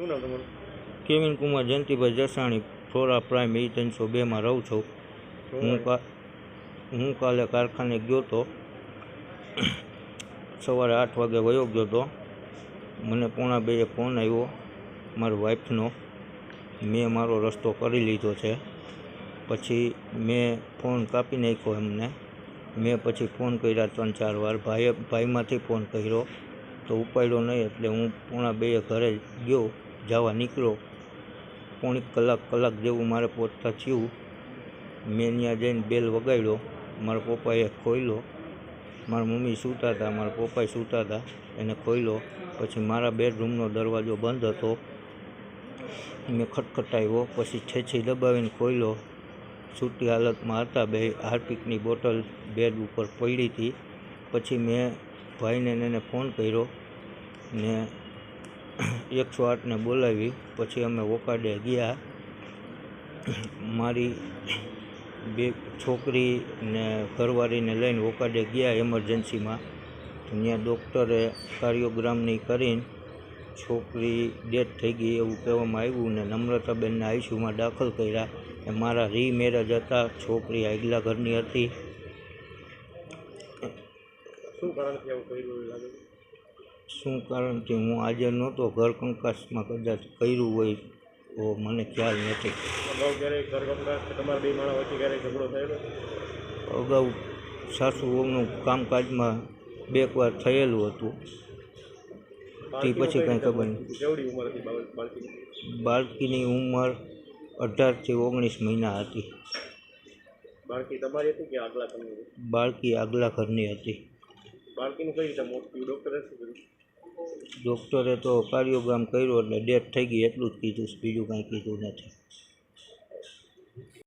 શું નામ તમારું? Kevin Kumar Jayantibhai Jasani, flora prime E302 માં રહું છું. હું કાલે કારખાને ગયો તો, સવારે 8 વાગે વયો ગયો તો. મને 1:45 ફોન આવ્યો મારી વાઈફનો. મેં મારો રસ્તો કરી લીધો છે. પછી મેં ફોન કાપી નાખ્યો એમને. મેં પછી ફોન કર્યા 3-4 વાર. ભાઈમાંથી ફોન કર્યો તો ઉપાડ્યો નહીં, એટલે હું 1:45 ઘરે ગયો, જવા નીકળ્યો. પોણી કલાક જેવું મારે પહોંચતા થયું. મેં ત્યાં જઈને બેલ વગાડ્યો. મારા પપ્પાએ ખોલ્યો. મારા મમ્મી સૂતા હતા, મારા પપ્પાએ સૂતા હતા, એને ખોલ્યો. પછી મારા બેડરૂમનો દરવાજો બંધ હતો. મેં ખટખટાવ્યો, પછી છેછી દબાવીને ખોલ્યો. સૂતી હાલતમાં હતા બે. હાર્પિકની બોટલ બેડ ઉપર પડી હતી. પછી મેં ભાઈને એને ફોન કર્યો ને 108ને બોલાવી. પછી અમે વોકાડે ગયા. મારી 2 છોકરી ને ઘરવાળીને લઈને વોકાડે ગયા એમરજન્સીમાં. ત્યાં ડૉક્ટરે કાર્ડિયોગ્રામની કરીને છોકરી ડેથ થઈ ગઈ એવું કહેવામાં આવ્યું ને નમ્રતાબેનને આઈસીયુમાં દાખલ કર્યા. મારા રીમેરેજ હતા, છોકરી આગલા ઘરની હતી. શું કારણથી હું હાજર નહોતો, ઘર કંકાસમાં કદાચ કર્યું હોય તો મને ખ્યાલ નથી. અગાઉ સાસુ વહુનું કામકાજમાં 2 વાર થયેલું હતું. તે પછી કંઈ ખબર નહીં. બાળકીની ઉંમર 18 થી 19 મહિના હતી. બાળકી તમારી હતી કે આગલા ઘરની? બાળકી આગલા ઘરની હતી. બાળકીનું કઈ રીતે મોત થયું? ડૉક્ટરે શું કર્યું? ડૉક્ટરે તો કાર્ડિયોગ્રામ કર્યો એટલે ડેથ થઈ ગઈ એટલું જ કીધું, બીજું કાંઈ કીધું નથી.